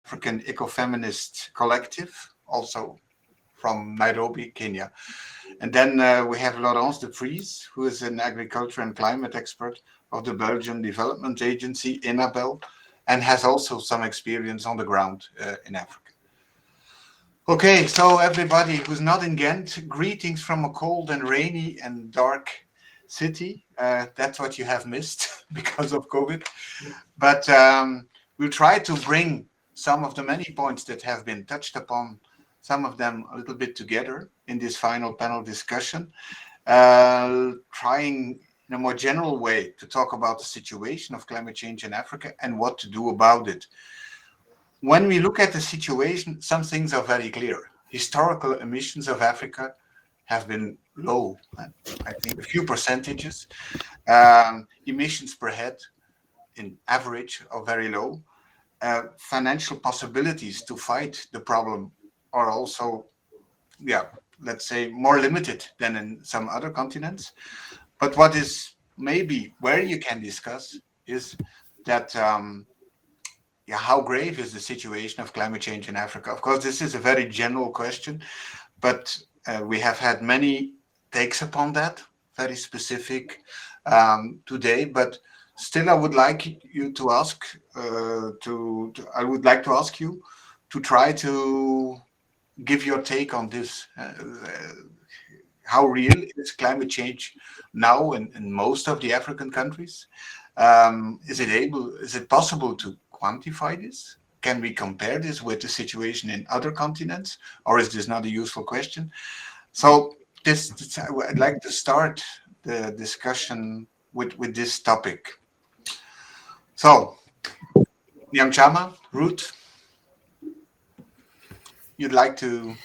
African Ecofeminist collective, also from Nairobi, Kenya. And then we have Laurence Defrise, who is an agriculture and climate expert of the Belgian Development Agency, INABEL, and has also some experience on the ground in Africa. Okay, so everybody who's not in Ghent, greetings from a cold and rainy and dark city. That's what you have missed because of COVID. But we'll try to bring some of the many points that have been touched upon, some of them a little bit together in this final panel discussion, trying in a more general way to talk about the situation of climate change in Africa and what to do about it. When we look at the situation, some things are very clear. Historical emissions of Africa have been low, I think a few percentages. Emissions per head in average are very low. Financial possibilities to fight the problem are also, let's say, more limited than in some other continents. But what is maybe where you can discuss is that how grave is the situation of climate change in Africa? Of course, this is a very general question, but we have had many takes upon that, very specific today. But still, I would like you to ask, I would like to ask you to try to give your take on this. How real is climate change now in most of the African countries? Is it possible to quantify this? Can we compare this with the situation in other continents, or is this not a useful question? So I'd like to start the discussion with this topic. So, Nyambura, Ruth, you'd like to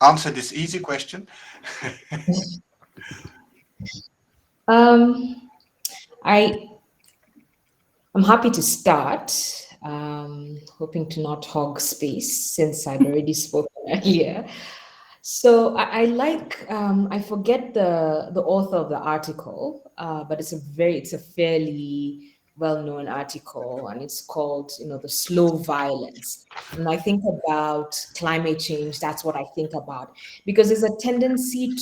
answer this easy question? I'm happy to start, hoping to not hog space since I'd already spoken earlier. So I forget the author of the article, but it's a fairly well-known article, and it's called, the slow violence. And I think about climate change, that's what I think about, because there's a tendency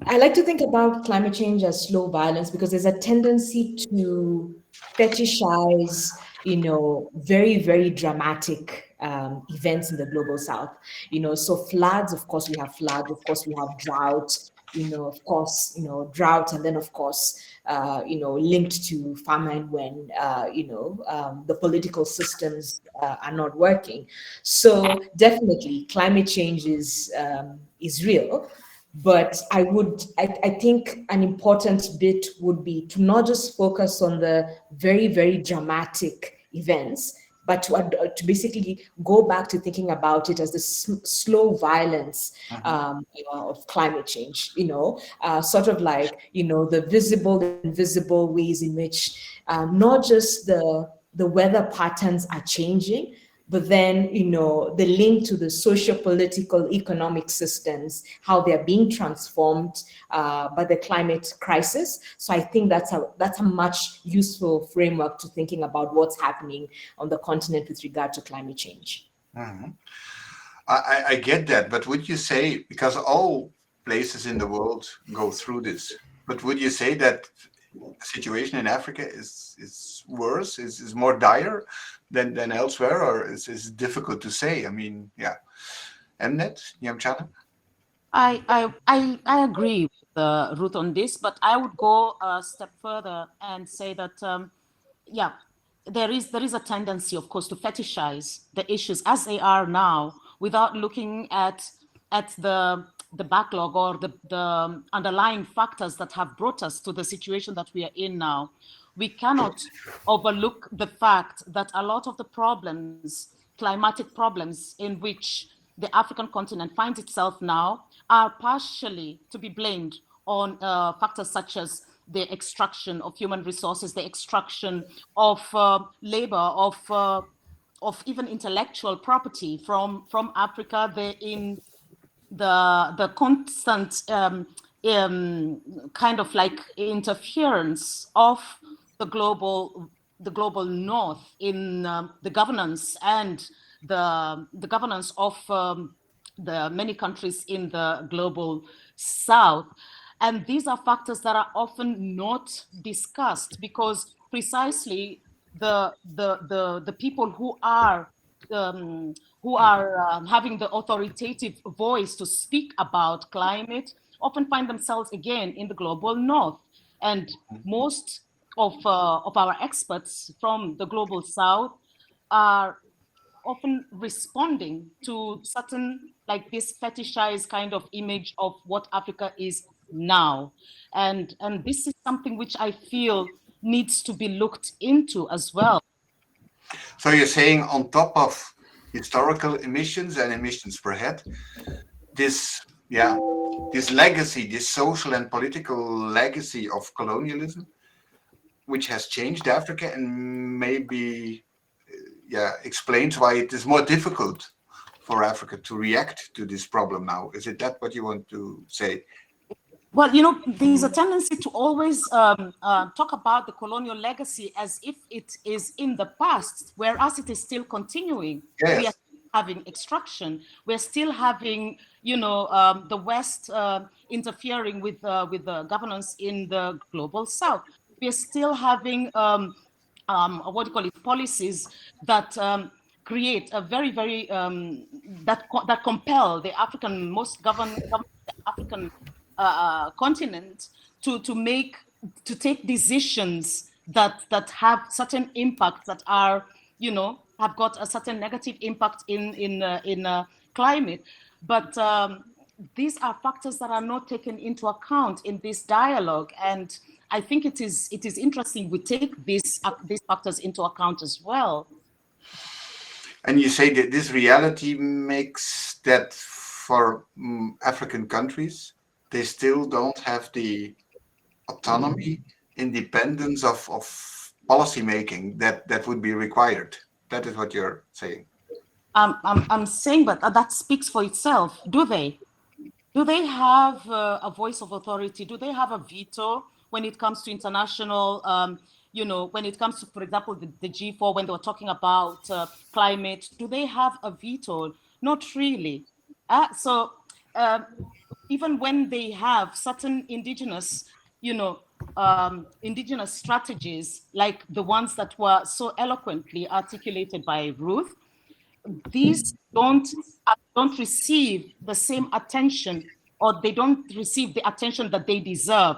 I like to think about climate change as slow violence because there's a tendency to fetishize, very, very dramatic events in the global south. So floods, of course, we have floods. Of course, we have drought. Drought, and then of course, linked to famine when the political systems are not working. So definitely, climate change is real. But I think an important bit would be to not just focus on the very, very dramatic events, but to basically go back to thinking about it as the slow violence of climate change, sort of like, the visible and invisible ways in which not just the weather patterns are changing, but then, the link to the socio-political economic systems, how they're being transformed by the climate crisis. So I think that's a much useful framework to thinking about what's happening on the continent with regard to climate change. Mm-hmm. I get that, but would you say, because all places in the world go through this, but would you say that the situation in Africa is worse, is more dire than elsewhere, or is it difficult to say? I mean, yeah. Mnet, Nyambura? I agree with Ruth on this, but I would go a step further and say that there is a tendency, of course, to fetishize the issues as they are now without looking at the backlog or the underlying factors that have brought us to the situation that we are in now. We cannot overlook the fact that a lot of the problems, climatic problems in which the African continent finds itself now, are partially to be blamed on factors such as the extraction of human resources, the extraction of labor, of even intellectual property from Africa, the constant kind of like interference of the global the global north in the governance and the governance of the many countries in the global south. And these are factors that are often not discussed, because precisely the people who are having the authoritative voice to speak about climate often find themselves again in the global north. And most of our experts from the global south are often responding to certain, like this fetishized kind of image of what Africa is now. And this is something which I feel needs to be looked into as well. So you're saying on top of historical emissions and emissions per head, this legacy, this social and political legacy of colonialism, which has changed Africa and maybe explains why it is more difficult for Africa to react to this problem now. Is it that what you want to say? Well, there's a tendency to always talk about the colonial legacy as if it is in the past, whereas it is still continuing. Yes. We are having extraction. We're still having, the West interfering with the governance in the global South. We're still having policies that create a very, very that compel the African African continent to take decisions that have certain impacts that are, have got a certain negative impact in climate. But these are factors that are not taken into account in this dialogue, and I think it is interesting we take these factors into account as well. And you say that this reality makes that for African countries, they still don't have the autonomy, independence of policy making that would be required. That is what you're saying. I'm saying, but that speaks for itself. Do they? Do they have a voice of authority? Do they have a veto when it comes to international, when it comes to, for example, the G4, when they were talking about climate, do they have a veto? Not really. So even when they have certain indigenous, indigenous strategies, like the ones that were so eloquently articulated by Ruth, these don't receive the same attention, or they don't receive the attention that they deserve.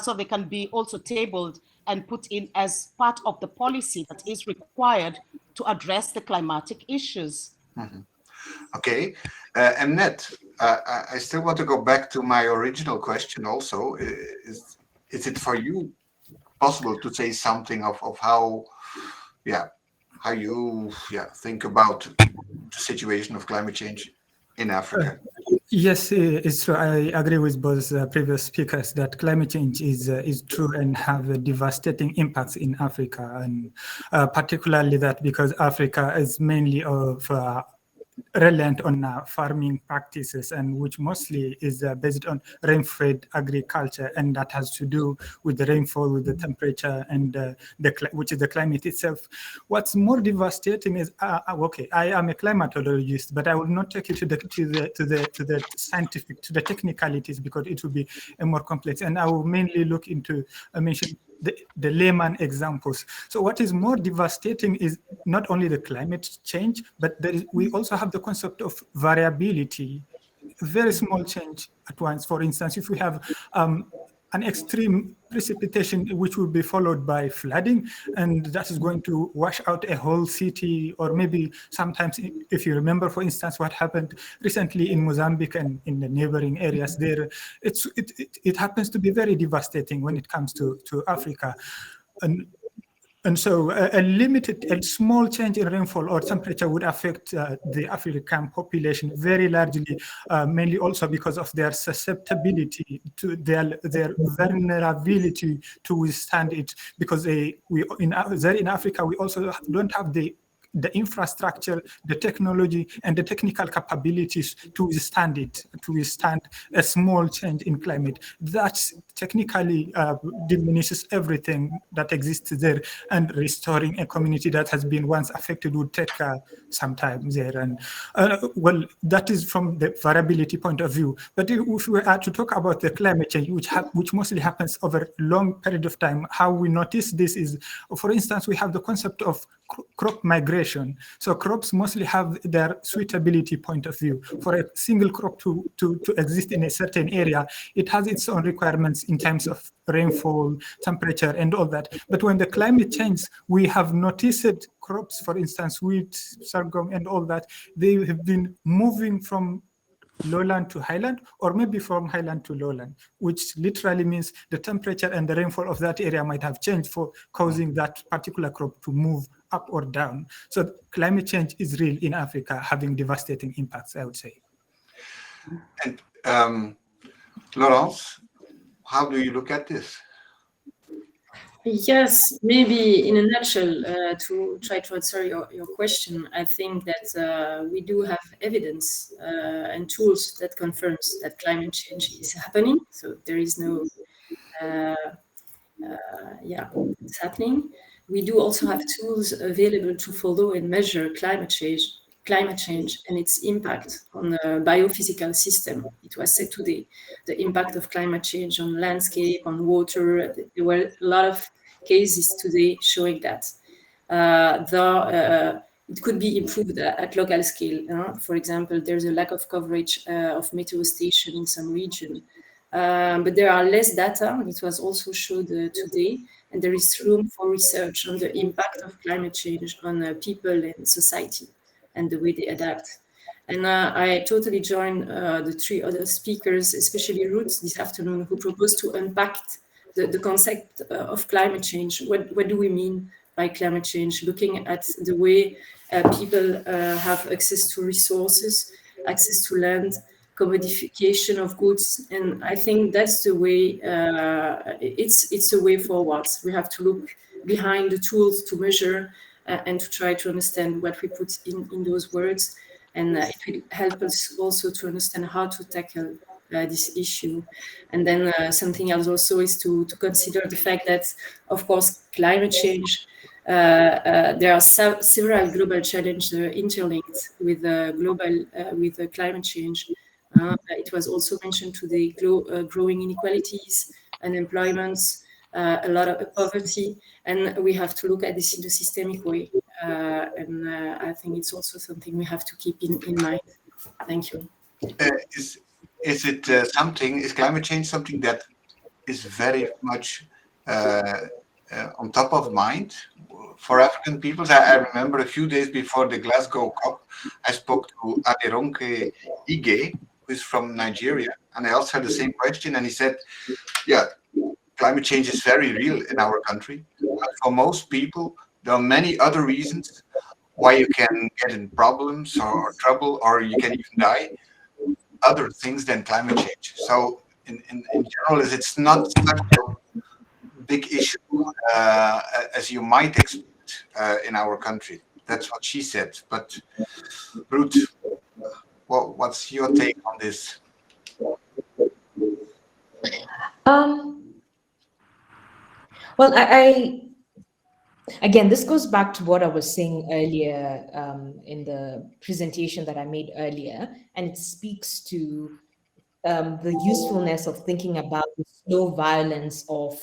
So they can be also tabled and put in as part of the policy that is required to address the climatic issues. Mm-hmm. Okay, and Ned, I still want to go back to my original question also. Is it for you possible to say something of how you think about the situation of climate change in Africa? Yes, it's true. I agree with both previous speakers that climate change is true and have devastating impacts in Africa, and particularly that because Africa is mainly of reliant on farming practices, and which mostly is based on rain-fed agriculture, and that has to do with the rainfall, with the temperature, and which is the climate itself. What's more devastating is okay, I am a climatologist, but I will not take you to the scientific, to the technicalities, because it will be more complex, and I will mainly look into mention the layman examples. So what is more devastating is not only the climate change, but we also have the concept of variability, very small change at once. For instance, if we have an extreme precipitation which will be followed by flooding, and that is going to wash out a whole city, or maybe sometimes, if you remember, for instance, what happened recently in Mozambique and in the neighboring areas there, it happens to be very devastating when it comes to Africa. And so a small change in rainfall or temperature would affect the African population very largely, mainly also because of their susceptibility to their vulnerability to withstand it, because in Africa we also don't have the the infrastructure, the technology, and the technical capabilities to withstand it, to withstand a small change in climate. That technically diminishes everything that exists there, and restoring a community that has been once affected would take some time there. And well, that is from the variability point of view. But if we are to talk about the climate change, which mostly happens over a long period of time, how we notice this is, for instance, we have the concept of crop migration. So crops mostly have their suitability point of view. For a single crop to exist in a certain area, it has its own requirements in terms of rainfall, temperature, and all that. But when the climate changes, we have noticed crops, for instance, wheat, sorghum, and all that, they have been moving from lowland to highland, or maybe from highland to lowland, which literally means the temperature and the rainfall of that area might have changed for causing that particular crop to move up or down. So climate change is real in Africa, having devastating impacts, I would say. And Laurence, how do you look at this? Yes, maybe in a nutshell, to try to answer your question, I think that we do have evidence and tools that confirms that climate change is happening. So there is no, it's happening. We do also have tools available to follow and measure climate change and its impact on the biophysical system. It was said today, the impact of climate change on landscape, on water. There were a lot of cases today showing that. It could be improved at local scale. For example, there's a lack of coverage of meteo station in some region. But there are less data, it was also showed today, and there is room for research on the impact of climate change on people and society and the way they adapt. And I totally join the three other speakers, especially Ruth this afternoon, who proposed to unpack the concept of climate change. What do we mean by climate change? Looking at the way people have access to resources, access to land, commodification of goods, and I think that's the way. It's a way forward. We have to look behind the tools to measure and to try to understand what we put in those words, and it will help us also to understand how to tackle this issue. And then something else also is to consider the fact that, of course, climate change. There are several global challenges interlinked with climate change. It was also mentioned today, growing inequalities, unemployment, a lot of poverty, and we have to look at this in a systemic way. And I think it's also something we have to keep in mind. Thank you. Is climate change something that is very much on top of mind for African peoples? I remember a few days before the Glasgow COP, I spoke to Aderonke Ige, who's from Nigeria, and I also had the same question, and he said, yeah, climate change is very real in our country. But for most people, there are many other reasons why you can get in problems or trouble, or you can even die, other things than climate change. So in general, it's not such a big issue as you might expect in our country. That's what she said. But Ruth, what's your take on this? Well, again, this goes back to what I was saying earlier in the presentation that I made earlier, and it speaks to the usefulness of thinking about the slow violence of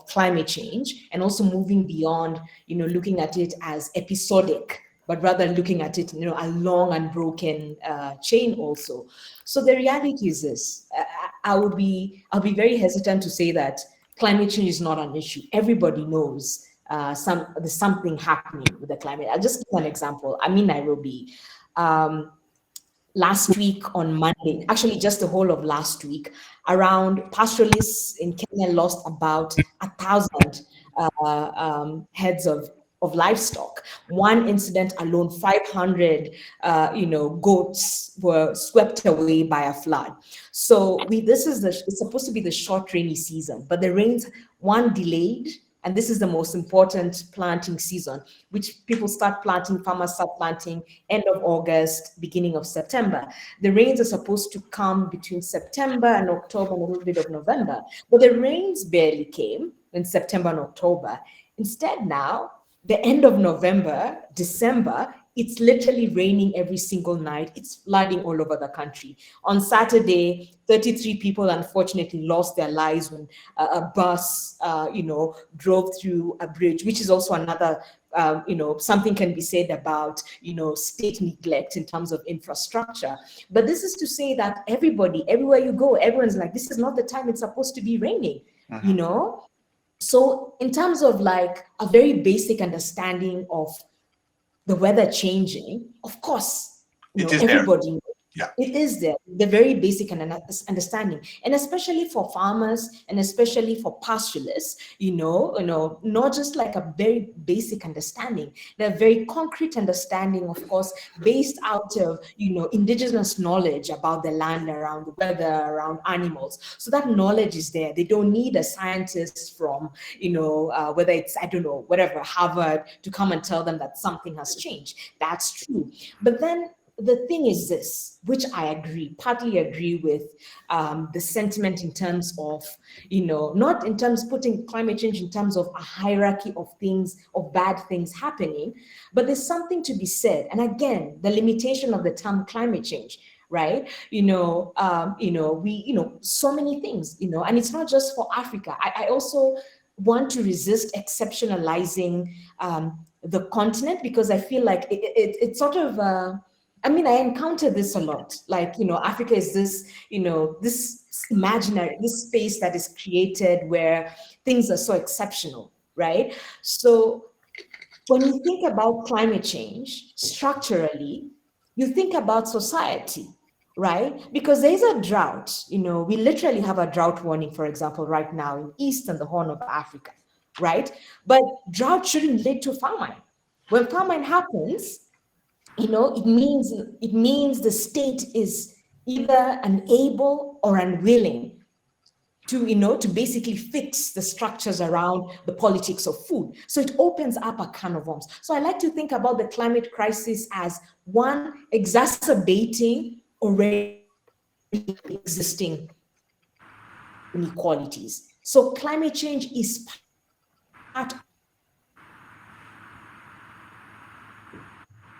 climate change, and also moving beyond, looking at it as episodic, but rather looking at it, a long and broken chain also. So the reality is this: I'll be very hesitant to say that climate change is not an issue. Everybody knows there's something happening with the climate. I'll just give an example. I'm in Nairobi. Last week on Monday, actually just the whole of last week, around pastoralists in Kenya lost about 1,000 heads of livestock. One incident alone, 500 goats were swept away by a flood. So it's supposed to be the short rainy season, but the rains, one, delayed and this is the most important planting season, which people start planting, farmers start planting end of August, beginning of September. The rains are supposed to come between September and October and a little bit of November, but the rains barely came in September and October. Instead now, the end of November, December, it's literally raining every single night. It's flooding all over the country. On Saturday, 33 people unfortunately lost their lives when a bus, drove through a bridge, which is also another, something can be said about, state neglect in terms of infrastructure. But this is to say that everybody, everywhere you go, everyone's like, this is not the time it's supposed to be raining, So in terms of like a very basic understanding of the weather changing, of course, everybody, it is there, the very basic understanding, and especially for farmers and especially for pastoralists, not just like a very basic understanding, the very concrete understanding, of course, based out of, indigenous knowledge about the land, around the weather, around animals. So that knowledge is there. They don't need a scientist from, whether it's, I don't know, whatever, Harvard, to come and tell them that something has changed. That's true. But then the thing is this, which I partly agree with the sentiment in terms of, not in terms putting climate change in terms of a hierarchy of things, of bad things happening, but there's something to be said. And again, the limitation of the term climate change, right? So many things, and it's not just for Africa. I also want to resist exceptionalizing the continent, because I feel like it's sort of, I encounter this a lot. Like, Africa is this, this imaginary, this space that is created where things are so exceptional, right? So when you think about climate change structurally, you think about society, right? Because there's a drought, we literally have a drought warning, for example, right now in East and the Horn of Africa, right? But drought shouldn't lead to famine. When famine happens, it means the state is either unable or unwilling to basically fix the structures around the politics of food. So it opens up a can of worms. So I like to think about the climate crisis as one exacerbating already existing inequalities. So climate change is part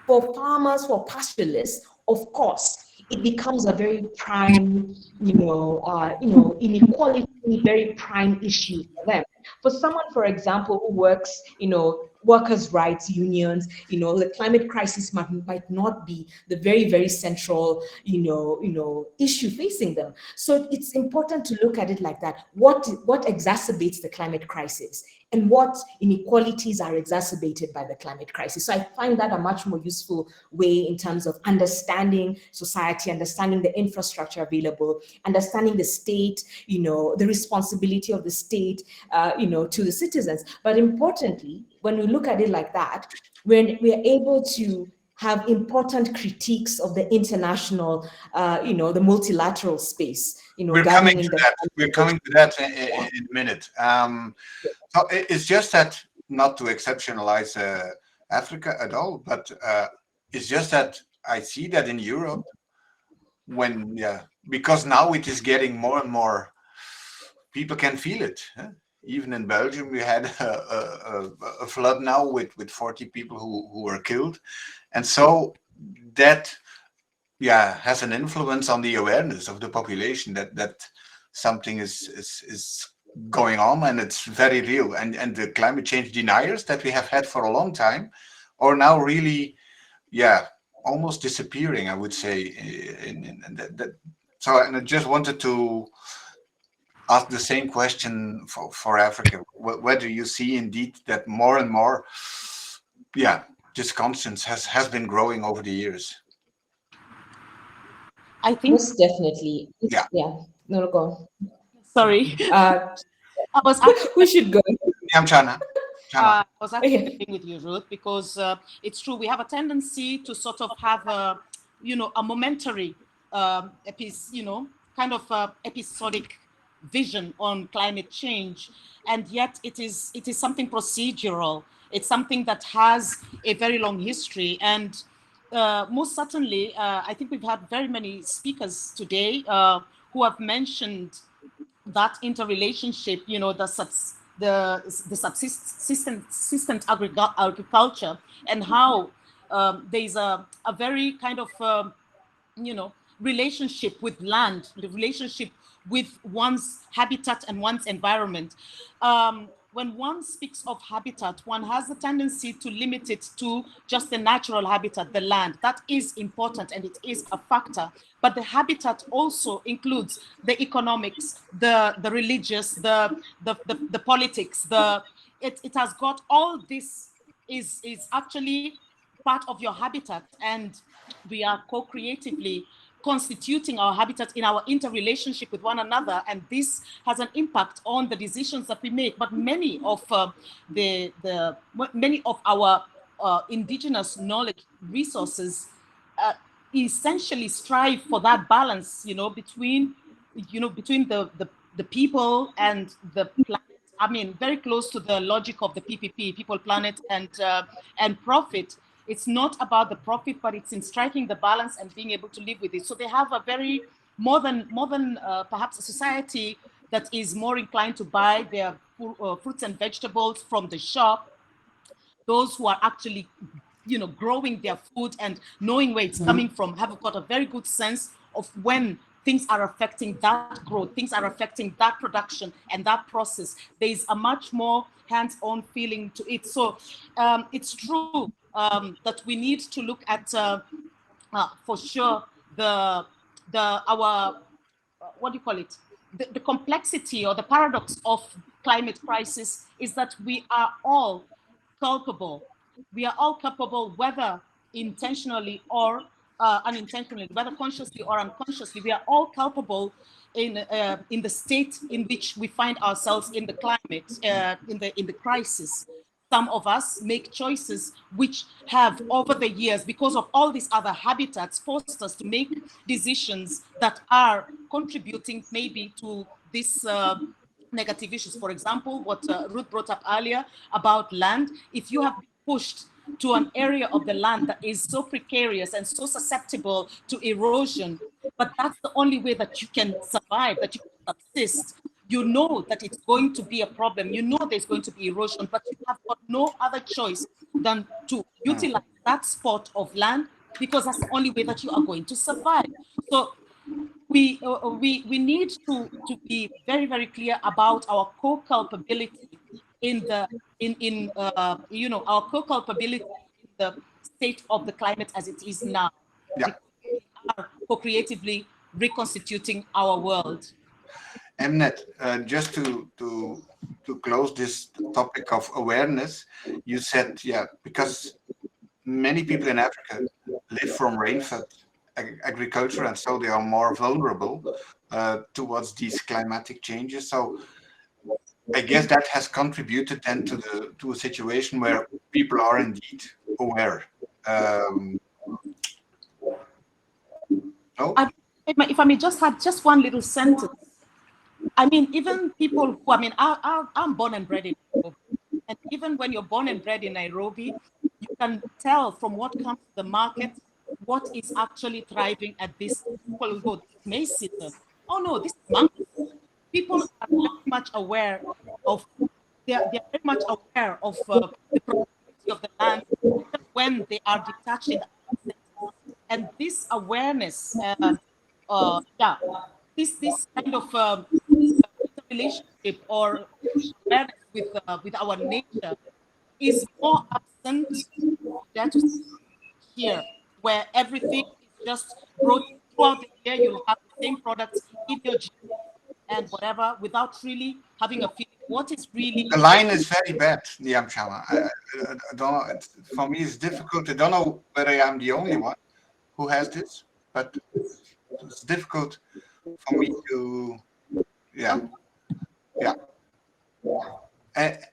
for farmers, for pastoralists, of course, it becomes a very prime, inequality, very prime issue for them. For someone, for example, who works, workers' rights unions, the climate crisis might not be the very, very central, issue facing them. So it's important to look at it like that. What exacerbates the climate crisis? And what inequalities are exacerbated by the climate crisis? So I find that a much more useful way in terms of understanding society, understanding the infrastructure available, understanding the state, the responsibility of the state, to the citizens. But importantly, when we look at it like that, when we are able to have important critiques of the international, the multilateral space. We're coming to that in a minute. So it's just that, not to exceptionalize Africa at all, but it's just that I see that in Europe, because now it is getting more and more, people can feel it. Even in Belgium, we had a flood now with 40 people who were killed. And so that has an influence on the awareness of the population that something is going on, and it's very real. And the climate change deniers that we have had for a long time are now really, almost disappearing, I would say. So, and I just wanted to ask the same question for Africa. Whether you see indeed that more and more, this conscience has been growing over the years. I think most definitely. No, go on. Sorry. I was actually, who should go? I'm Chana. I was actually agreeing with you, Ruth, because it's true. We have a tendency to sort of have a momentary, kind of episodic vision on climate change, and yet it is something procedural. It's something that has a very long history, and most certainly, I think we've had very many speakers today who have mentioned that interrelationship, you know, the subsistent agriculture, and how there's a very kind of you know, relationship with land, the relationship with one's habitat and one's environment. When one speaks of habitat, one has the tendency to limit it to just the natural habitat, the land. That is important and it is a factor. But the habitat also includes the economics, the religious, the politics. It has got all this is actually part of your habitat, and we are co-creatively constituting our habitat in our interrelationship with one another, and this has an impact on the decisions that we make. But many of many of our indigenous knowledge resources essentially strive for that balance, you know, between the people and the planet. I mean, very close to the logic of the PPP, people, planet, and profit. It's not about the profit, but it's in striking the balance and being able to live with it. So they have a very modern, perhaps a society that is more inclined to buy their fruits and vegetables from the shop. Those who are actually, you know, growing their food and knowing where it's coming from have got a very good sense of when things are affecting that growth, things are affecting that production and that process. There is a much more hands-on feeling to it. So it's true that we need to look at, for sure, our what do you call it? The complexity or the paradox of climate crisis is that we are all culpable. We are all culpable, whether intentionally or unintentionally, whether consciously or unconsciously. We are all culpable in the state in which we find ourselves in the climate, in the crisis. Some of us make choices which have, over the years, because of all these other habitats, forced us to make decisions that are contributing maybe to this negative issues. For example, what Ruth brought up earlier about land. If you have been pushed to an area of the land that is so precarious and so susceptible to erosion, but that's the only way that you can survive, that you can subsist, you know that it's going to be a problem. You know there's going to be erosion, but you have got no other choice than to utilize that spot of land, because that's the only way that you are going to survive. So we need to be very, very clear about our co-culpability in you know, our co-culpability in the state of the climate as it is now. Yeah. We are co-creatively reconstituting our world. Mnet, just to close this topic of awareness, you said, yeah, because many people in Africa live from rain-fed agriculture, and so they are more vulnerable towards these climatic changes. So I guess that has contributed then to a situation where people are indeed aware. No? If I may just add just one little sentence. I mean, even people who, I mean, I'm born and bred in Nairobi. And even when you're born and bred in Nairobi, you can tell from what comes to the market what is actually thriving at this. People will go, maize season. Oh no, this is mango. People are very much aware of, they're very much aware of the productivity of the land when they are detached in the and this awareness, this kind of relationship or awareness with our nature is more absent than to here, where everything is just brought throughout the year. You'll have the same products in your gym and whatever, without really having a feeling what is really. The line is very bad, Nyambura. I don't know. For me, it's difficult. I don't know whether I'm the only one who has this, but it's difficult for me to, yeah.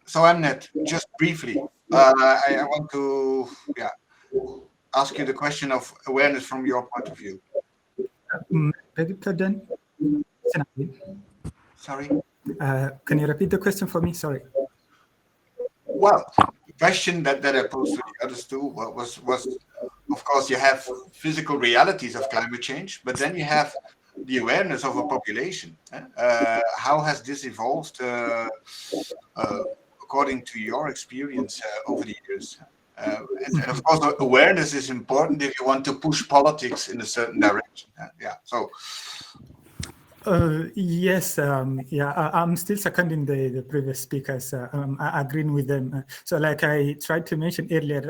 So Mnet, just briefly, I want to ask you the question of awareness from your point of view. Sorry. Can you repeat the question for me? Sorry. Well, the question that I posed to the others too was of course, you have physical realities of climate change, but then you have the awareness of a population. How has this evolved according to your experience over the years? And of course, awareness is important if you want to push politics in a certain direction. Yeah. So. Yes, I'm still seconding the previous speakers. Agreeing with them. So, like I tried to mention earlier,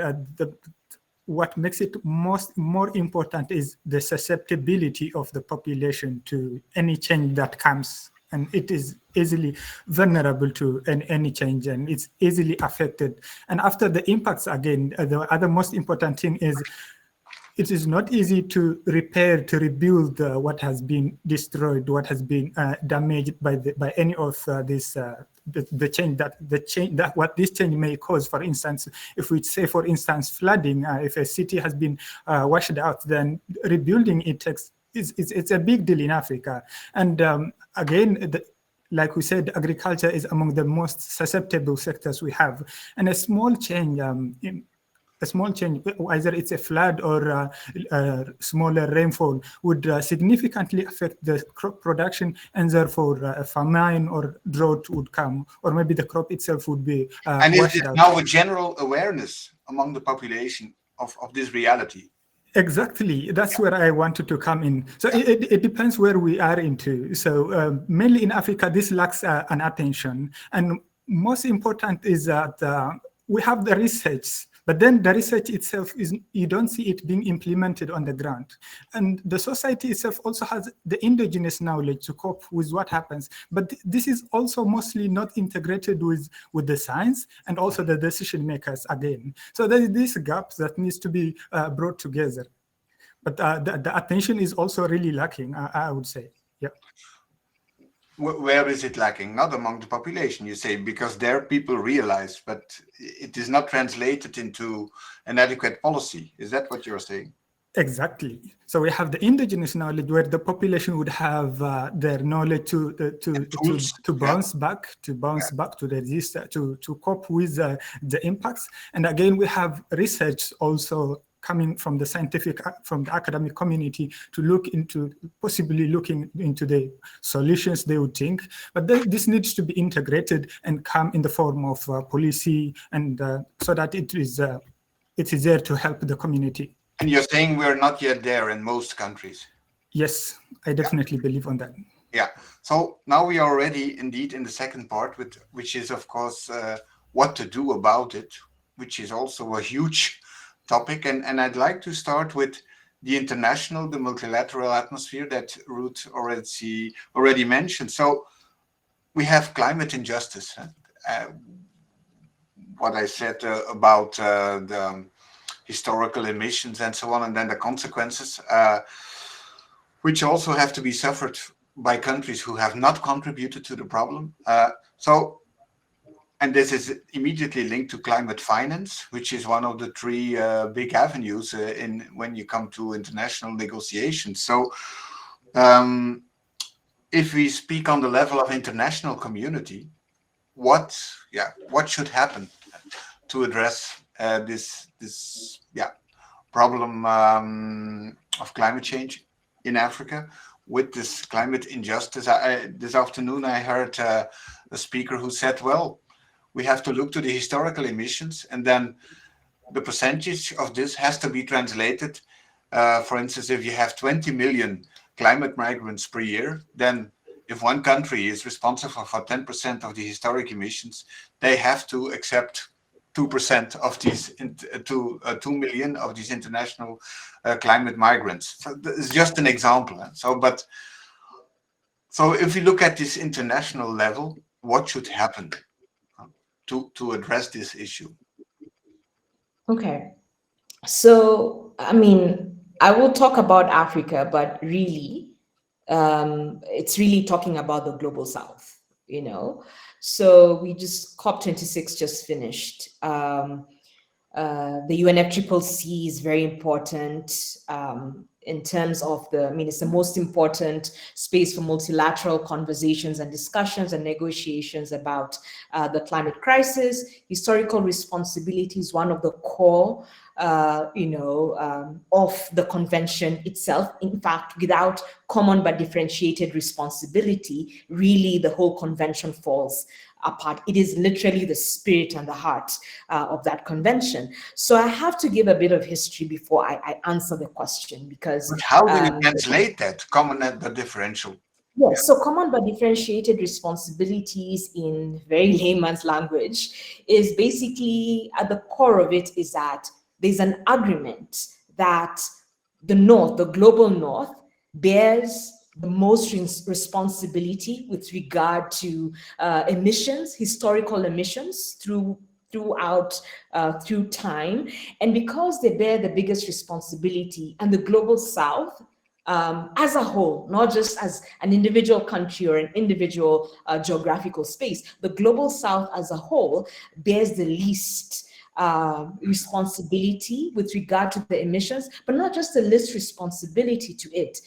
what makes it more important is the susceptibility of the population to any change that comes, and it is easily vulnerable to any change, and it's easily affected. And after the impacts, again, the other most important thing is it is not easy to repair, to rebuild what has been destroyed, what has been damaged by any of this. The change that what this change may cause. For instance, if we say, for instance, flooding, if a city has been washed out, then rebuilding it it's a big deal in Africa. And again, like we said, agriculture is among the most susceptible sectors we have, and a small change. Either it's a flood or smaller rainfall, would significantly affect the crop production, and therefore a famine or drought would come, or maybe the crop itself would be and is washed it out. now a general awareness among the population of this reality? Exactly, that's where I wanted to come in. So it depends where we are into. So mainly in Africa, this lacks an attention, and most important is that we have the research. But then the research itself you don't see it being implemented on the ground. And the society itself also has the indigenous knowledge to cope with what happens. But this is also mostly not integrated with the science and also the decision makers again. So there is this gap that needs to be brought together. But the attention is also really lacking, I would say. Yeah. Where is it lacking? Not among the population, you say, because there people realize, but it is not translated into an adequate policy. Is that what you're saying? Exactly. So we have the indigenous knowledge where the population would have their knowledge to bounce back, to resist, to cope with the impacts. And again, we have research also coming from the academic community to possibly looking into the solutions they would think. But this needs to be integrated and come in the form of policy, and so that it is there to help the community. And you're saying we're not yet there in most countries? Yes, I definitely believe on that. Yeah. So now we are already indeed in the second part, which is, of course, what to do about it, which is also a huge topic. And I'd like to start with the multilateral atmosphere that Ruth already mentioned. So we have climate injustice. What I said about the historical emissions and so on, and then the consequences, which also have to be suffered by countries who have not contributed to the problem. And this is immediately linked to climate finance, which is one of the three big avenues when you come to international negotiations. So if we speak on the level of international community, what should happen to address this problem of climate change in Africa with this climate injustice? This afternoon I heard a speaker who said, well, we have to look to the historical emissions, and then the percentage of this has to be translated. For instance, if you have 20 million climate migrants per year, then if one country is responsible for 10% of the historic emissions, they have to accept 2% of these 2 million of these international climate migrants. So it's just an example. So if we look at this international level, what should happen to address this issue? Okay. So, I mean, I will talk about Africa, but really, it's really talking about the global South, So we COP26 just finished. The UNFCCC is very important. in terms of the, I mean, it's the most important space for multilateral conversations and discussions and negotiations about the climate crisis. Historical responsibility is one of the core, of the convention itself. In fact, without common but differentiated responsibility, really the whole convention falls apart. It is literally the spirit and the heart of that convention. So I have to give a bit of history before I answer the question, because— But how do you translate that, common but differential? Yes, so common but differentiated responsibilities in very layman's language is basically, at the core of it, is that there's an agreement that the North, the global North, bears the most responsibility with regard to emissions, historical emissions through time. And because they bear the biggest responsibility, and the global South as a whole, not just as an individual country or an individual geographical space, the global South as a whole bears the least responsibility with regard to the emissions, but not just the least responsibility to it.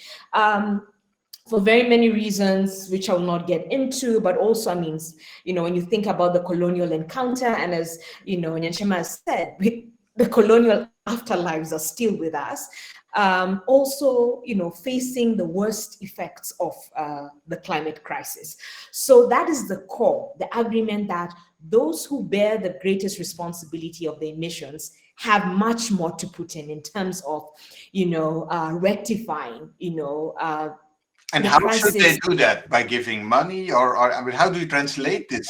For very many reasons, which I will not get into, but also, I mean, when you think about the colonial encounter, and as, Nyambura has said, the colonial afterlives are still with us. Also, facing the worst effects of the climate crisis. So that is the core, the agreement that those who bear the greatest responsibility of the emissions have much more to put in terms of, rectifying, and how should they do that? By giving money, or I mean, how do you translate this?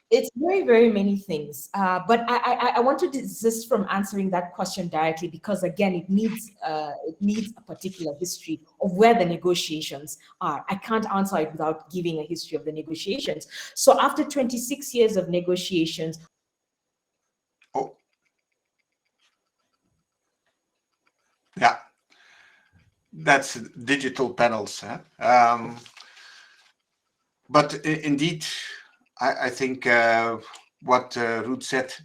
It's very, very many things. But I want to desist from answering that question directly, because again, it needs a particular history of where the negotiations are. I can't answer it without giving a history of the negotiations. So after 26 years of negotiations. Oh. Yeah. That's digital panels. Huh? But indeed, I think what Ruth said,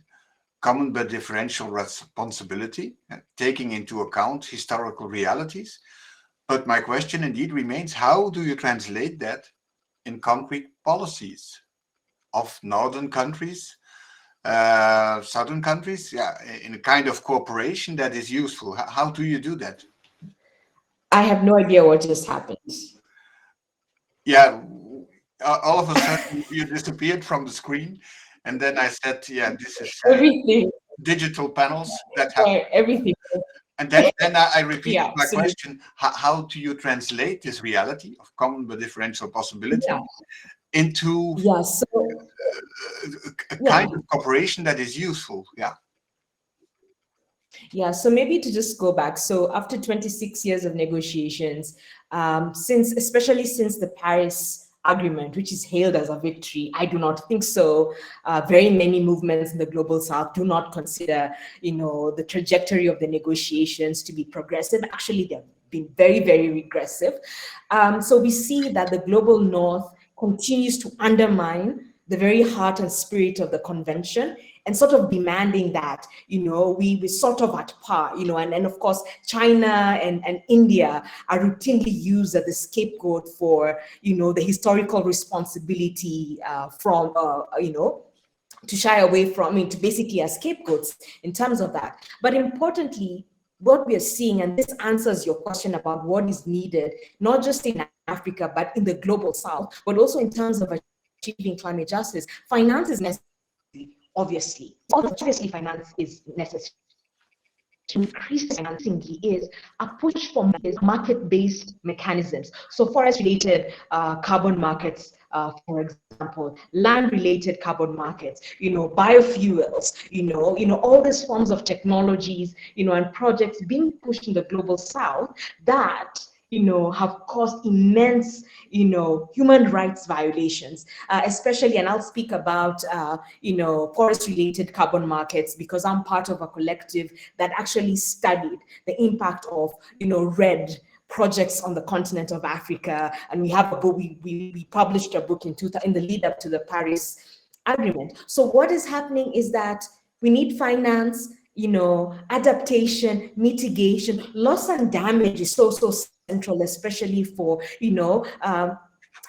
common but differential responsibility, taking into account historical realities. But my question indeed remains, how do you translate that in concrete policies of northern countries, southern countries, in a kind of cooperation that is useful? How do you do that? I have no idea what just happened. Yeah, all of a sudden you disappeared from the screen, and then I said, "Yeah, this is everything digital panels that happen." Everything. And then I repeated my question: how do you translate this reality of common but differential possibility into a kind of cooperation that is useful? So maybe to just go back. So after 26 years of negotiations, especially since the Paris Agreement, which is hailed as a victory, I do not think so. Very many movements in the global South do not consider, the trajectory of the negotiations to be progressive. Actually, they've been very, very regressive. So we see that the global North continues to undermine the very heart and spirit of the convention, and sort of demanding that, we sort of at par, and of course, China and India are routinely used as the scapegoat for, the historical responsibility from, to shy away from, to basically as scapegoats in terms of that. But importantly, what we are seeing, and this answers your question about what is needed, not just in Africa, but in the global South, but also in terms of achieving climate justice, finance is necessary. Obviously, finance is necessary. To increase financing is a push for market-based mechanisms. So forest-related carbon markets, for example, land-related carbon markets, biofuels, all these forms of technologies, and projects being pushed in the global South that have caused immense, human rights violations, especially, and I'll speak about, forest-related carbon markets, because I'm part of a collective that actually studied the impact of, RED projects on the continent of Africa. And we have a book, we published a book in the lead up to the Paris Agreement. So what is happening is that we need finance, adaptation, mitigation, loss and damage is so central, especially for,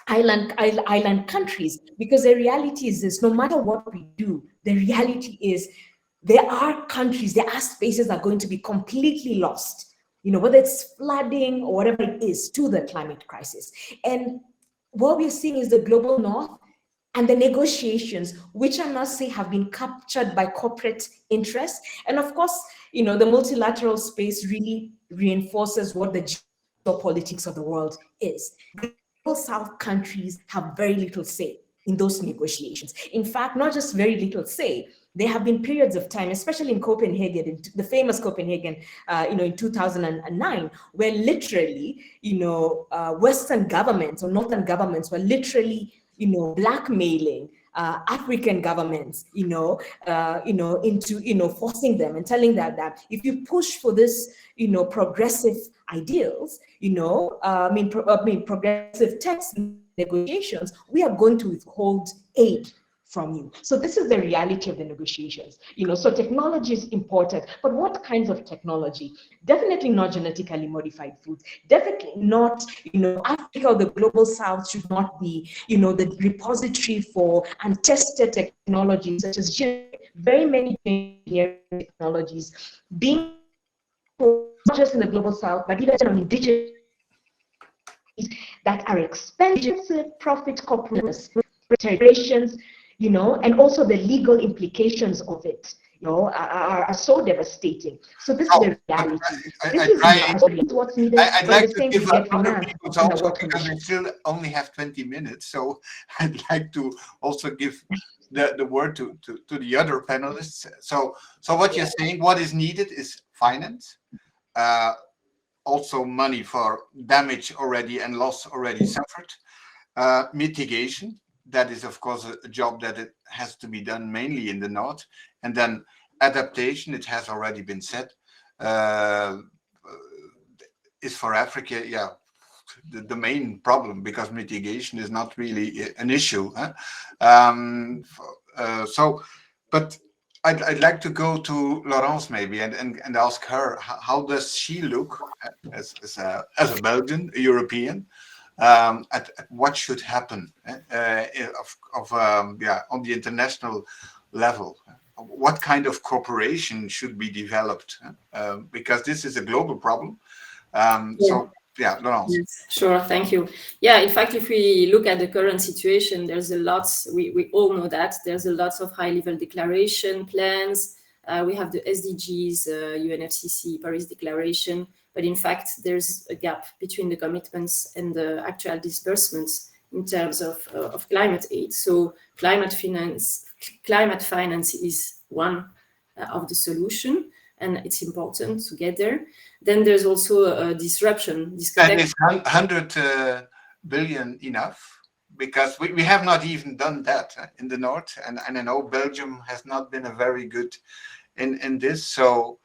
island countries, because the reality is this: no matter what we do, the reality is there are countries, there are spaces that are going to be completely lost, whether it's flooding or whatever it is, to the climate crisis. And what we're seeing is the global north and the negotiations, which I must say have been captured by corporate interests. And of course, the multilateral space really reinforces what the geopolitics of the world is. Global South countries have very little say in those negotiations. In fact, not just very little say, there have been periods of time, especially in Copenhagen, in the famous Copenhagen, in 2009, where literally, Western governments or Northern governments were literally, blackmailing African governments, into, forcing them and telling them that if you push for this, progressive ideals, progressive text negotiations, we are going to withhold aid from you. So this is the reality of the negotiations. So technology is important, but what kinds of technology? Definitely not genetically modified foods. Definitely not, Africa or the global South should not be, the repository for untested technologies such as very many technologies being not just in the global South, but even on indigenous that are expensive, profit corporations, corporations, and also the legal implications of it, are so devastating. So this is the reality. This is what's needed. I'd like to give other people also, because we still only have 20 minutes. So I'd like to also give the word to the other panelists. So what you're saying, what is needed is finance, also money for damage already and loss already suffered, mitigation. That is, of course, a job that it has to be done mainly in the north. And then adaptation, it has already been said, is for Africa, the main problem, because mitigation is not really an issue. But I'd like to go to Laurence maybe and ask her, how does she look as a Belgian, a European, at what should happen on the international level? What kind of cooperation should be developed? Because this is a global problem. Laurence. Yes, sure, thank you. Yeah, in fact, if we look at the current situation, there's a lot, we all know that, there's a lot of high-level declaration plans. We have the SDGs, UNFCCC, Paris Declaration, but in fact, there's a gap between the commitments and the actual disbursements in terms of climate aid. So climate finance is one of the solution, and it's important to get there. Then there's also a disruption. And is 100 billion enough? Because we have not even done that in the north, and I know Belgium has not been a very good in this. So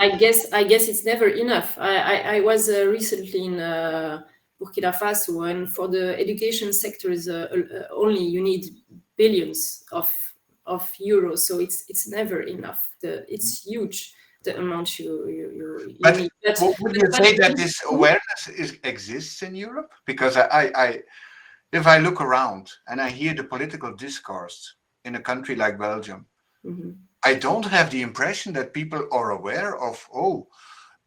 I guess it's never enough. I was recently in Burkina Faso, and for the education sector is only you need billions of euros. So it's never enough. It's huge, the amount you need. But would you say that this awareness exists in Europe? Because if I look around and I hear the political discourse in a country like Belgium, I don't have the impression that people are aware of, oh,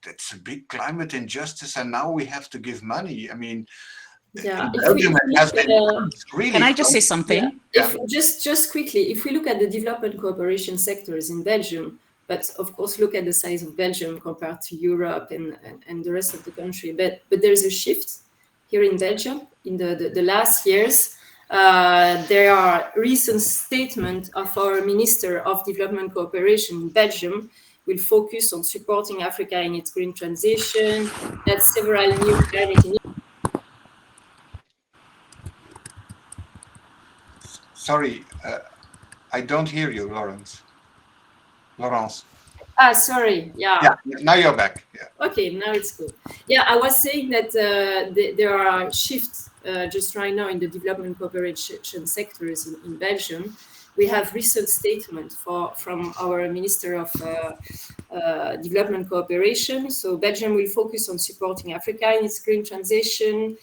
that's a big climate injustice and now we have to give money. I mean, Belgium has been really... Can I just say something? Yeah. Just quickly, if we look at the development cooperation sectors in Belgium, but of course look at the size of Belgium compared to Europe and the rest of the country, but there's a shift here in Belgium in the last years. There are recent statements of our Minister of Development Cooperation in Belgium will focus on supporting Africa in its green transition. That's several new climate initiatives. Sorry, I don't hear you, Laurence. Sorry. Yeah, now you're back. Yeah. Okay, now it's good. Yeah, I was saying that there are shifts just right now in the development cooperation sectors in Belgium. We have recent statement from our Minister of Development Cooperation. So Belgium will focus on supporting Africa in its green transition.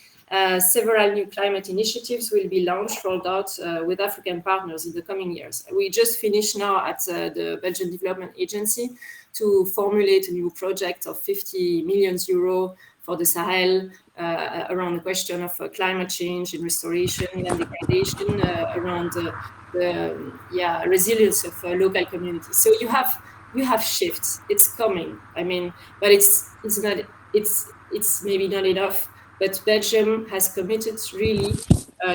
Several new climate initiatives will be launched, rolled out with African partners in the coming years. We just finished now at the Belgian Development Agency to formulate a new project of 50 million euro for the Sahel around the question of climate change and restoration and degradation, around the resilience of local communities. So you have shifts. It's coming. I mean, but it's maybe not enough. But Belgium has committed really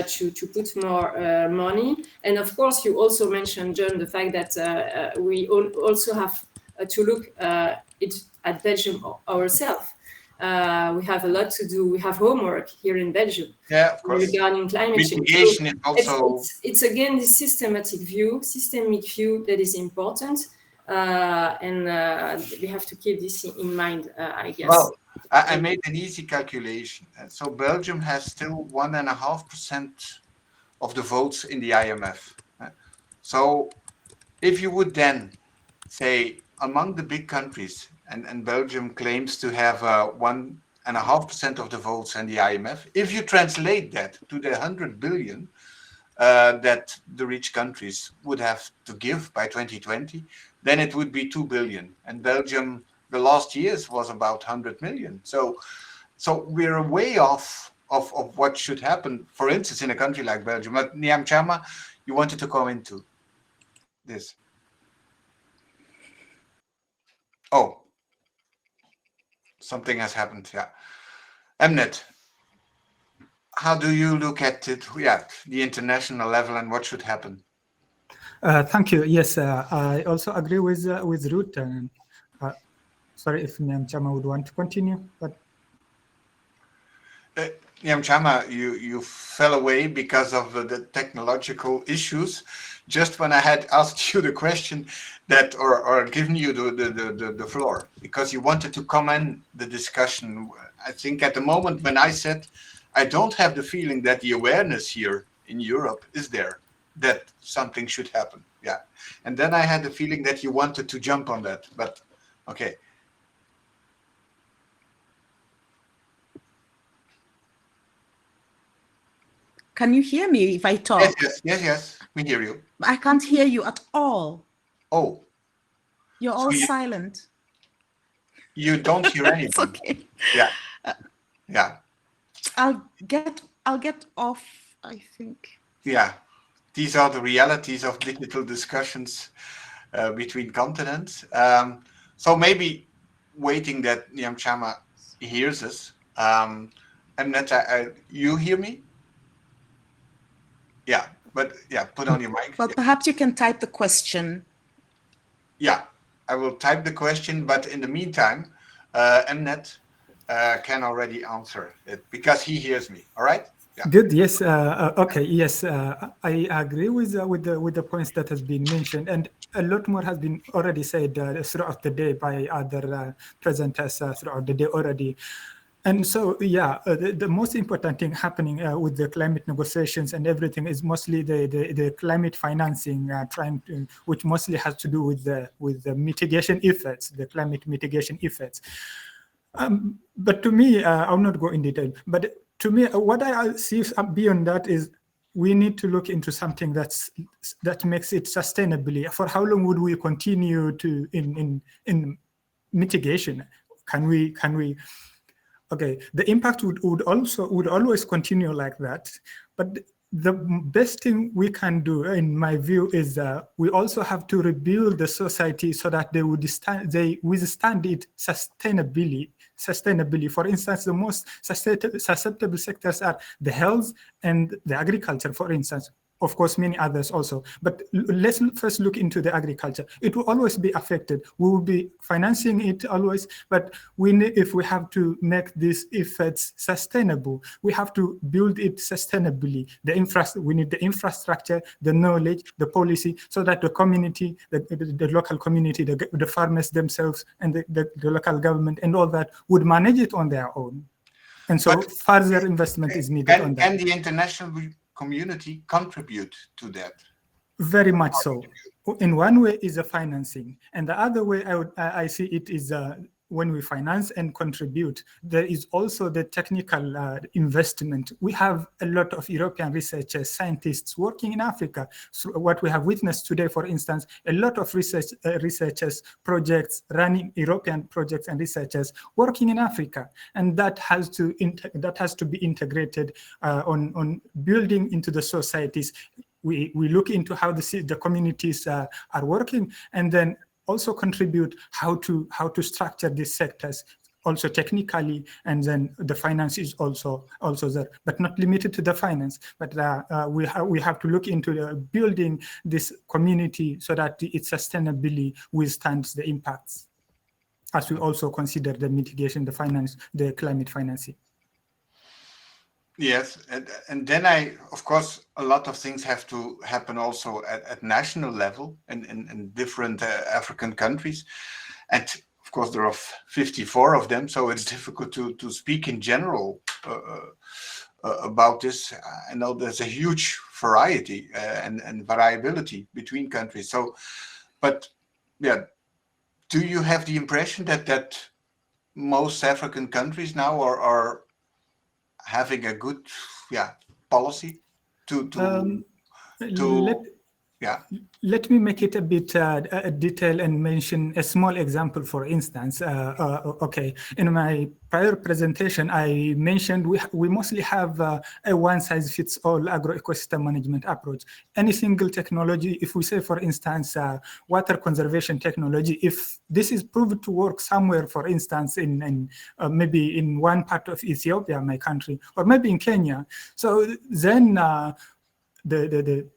to put more money. And of course, you also mentioned, John, the fact that we also have to look at Belgium ourselves. We have a lot to do. We have homework here in Belgium regarding climate change. So it's again this systemic view that is important, and we have to keep this in mind, I guess. Well, I made an easy calculation. So Belgium has still 1.5% of the votes in the IMF. So if you would then say among the big countries, and Belgium claims to have 1.5% of the votes in the IMF, if you translate that to the 100 billion that the rich countries would have to give by 2020, then it would be 2 billion. And Belgium, the last years was about 100 million. So we're way off of what should happen, for instance, in a country like Belgium. But Nyambura, you wanted to come into this. Oh, something has happened, yeah. Mnet, how do you look at it, the international level and what should happen? Thank you. Yes, I also agree with Ruth. Sorry if Nyambura would want to continue, but Nyambura, you fell away because of the technological issues. Just when I had asked you the question that, or given you the floor, because you wanted to comment the discussion. I think at the moment when I said, I don't have the feeling that the awareness here in Europe is there, that something should happen. Yeah. And then I had the feeling that you wanted to jump on that, but okay. Can you hear me if I talk? Yes, we hear you. I can't hear you at all. Oh. You're all silent. You don't hear anything. It's okay. Yeah. Yeah. I'll get off, I think. Yeah. These are the realities of digital discussions between continents. So maybe waiting that Nyambura hears us. Mnet, you hear me? Yeah, but put on your mic. Well, perhaps you can type the question. Yeah, I will type the question, but in the meantime, Mnet can already answer it because he hears me. All right? Yeah. Good. Yes. Okay. Yes. I agree with the points that has been mentioned, and a lot more has been already said throughout the day by other presenters throughout the day already. And so, the most important thing happening with the climate negotiations and everything is mostly the climate financing, which mostly has to do with the mitigation efforts, the climate mitigation efforts. But to me, I'll not go in detail. But to me, what I see beyond that is we need to look into something that makes it sustainably. For how long would we continue to in mitigation? Can we? Okay, the impact would always continue like that, but the best thing we can do, in my view, is we also have to rebuild the society so that they withstand it sustainably. For instance, the most susceptible sectors are the health and the agriculture, for instance. Of course, many others also. But let's first look into the agriculture. It will always be affected. We will be financing it always, but if we have to make these efforts sustainable, we have to build it sustainably. We need the infrastructure, the knowledge, the policy, so that the community, the local community, the farmers themselves, and the local government and all that would manage it on their own. And so further investment is needed on that. And the international community contribute to that? Very much so. In one way is the financing, and the other way I see it is when we finance and contribute, there is also the technical investment. We have a lot of European researchers, scientists working in Africa. So what we have witnessed today, for instance, a lot of researchers, projects, running European projects and researchers working in Africa. And that has to be integrated on building into the societies. We look into how the communities are working, and then also contribute how to structure these sectors, also technically, and then the finance is also there, but not limited to the finance. But we have to look into building this community so that it sustainably withstands the impacts, as we also consider the mitigation, the finance, the climate financing. Yes, and then of course, a lot of things have to happen also at national level in different African countries. And of course, there are 54 of them, so it's difficult to speak in general about this. I know there's a huge variety and variability between countries. So, but yeah, do you have the impression that most African countries now are having a good policy Let me make it a bit detailed and mention a small example, for instance. Okay, in my prior presentation, I mentioned we mostly have a one-size-fits-all agroecosystem management approach. Any single technology, if we say, for instance, water conservation technology, if this is proved to work somewhere, for instance, in maybe in one part of Ethiopia, my country, or maybe in Kenya, so then the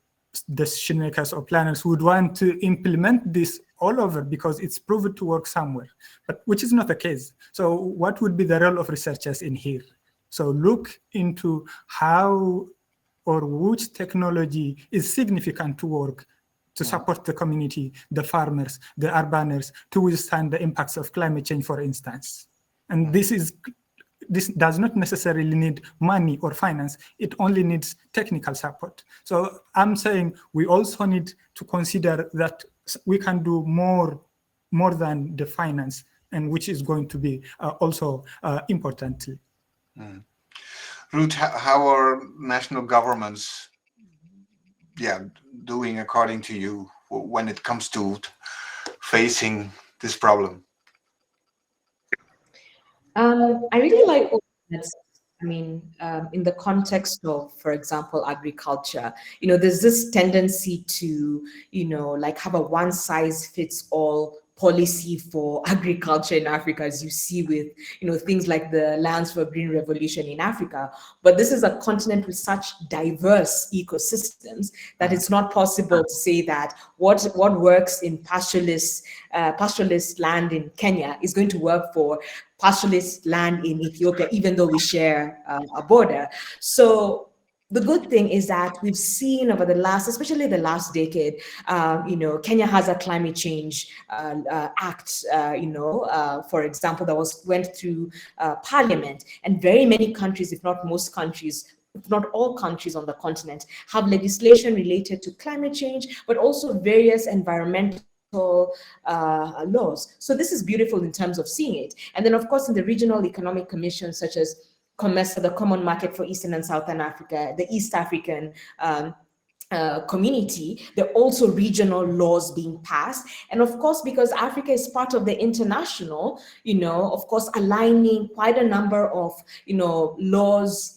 decision makers or planners would want to implement this all over because it's proven to work somewhere, but which is not the case. So what would be the role of researchers in here? So look into how or which technology is significant to work to support the community, the farmers, the urbaners, to withstand the impacts of climate change, for instance. And this does not necessarily need money or finance. It only needs technical support. So I'm saying we also need to consider that we can do more than the finance, and which is going to be also important. Ruth, how are national governments doing according to you when it comes to facing this problem? I really like all that. I mean, in the context of, for example, agriculture, there's this tendency to, like have a one-size-fits-all policy for agriculture in Africa, as you see with, things like the Lands for Green Revolution in Africa. But this is a continent with such diverse ecosystems that it's not possible to say that what works in pastoralist land in Kenya is going to work for pastoralist land in Ethiopia, even though we share a border. So the good thing is that we've seen over especially the last decade, Kenya has a climate change act, for example, that went through parliament, and very many countries, if not most countries, if not all countries on the continent, have legislation related to climate change, but also various environmental laws. So this is beautiful in terms of seeing it. And then, of course, in the regional economic commissions, such as COMESA, the Common Market for Eastern and Southern Africa, the East African community, there are also regional laws being passed. And of course, because Africa is part of the international, of course, aligning quite a number of, laws,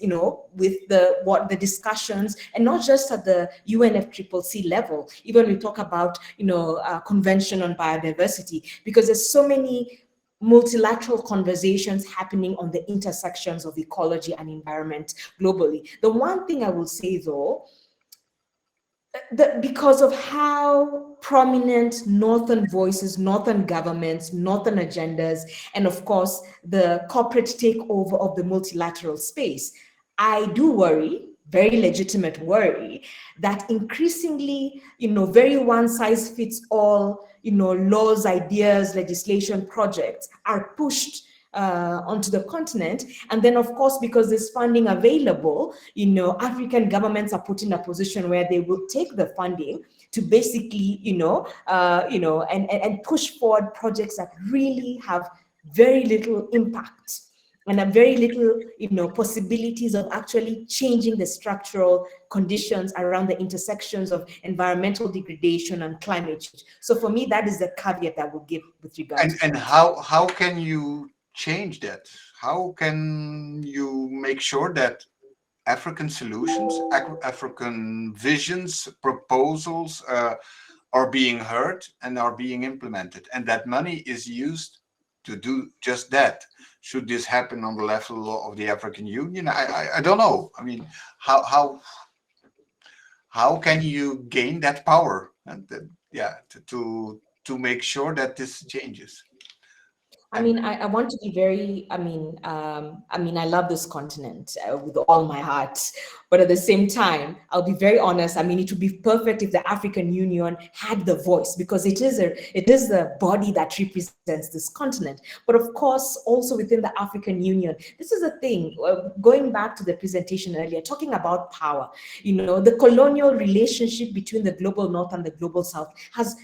with the discussions, and not just at the UNFCCC level, even we talk about, Convention on Biodiversity, because there's so many multilateral conversations happening on the intersections of ecology and environment globally. The one thing I will say, though, because of how prominent northern voices, northern governments, northern agendas, and of course the corporate takeover of the multilateral space, I do worry, very legitimate worry, that increasingly, very one-size-fits-all, laws, ideas, legislation projects are pushed onto the continent. And then, of course, because there's funding available, African governments are put in a position where they will take the funding to basically, and push forward projects that really have very little impact and have very little, possibilities of actually changing the structural conditions around the intersections of environmental degradation and climate change. So for me, that is the caveat I will give with regard to and how can you change that? How can you make sure that African solutions, African visions, proposals are being heard and are being implemented, and that money is used to do just that? Should this happen on the level of the African Union? I don't know. I mean, how can you gain that power and to make sure that this changes? I mean, I want to be very, I love this continent with all my heart, but at the same time, I'll be very honest. I mean, it would be perfect if the African Union had the voice, because it is the body that represents this continent. But of course, also within the African Union, this is a thing, going back to the presentation earlier, talking about power, the colonial relationship between the global North and the global South has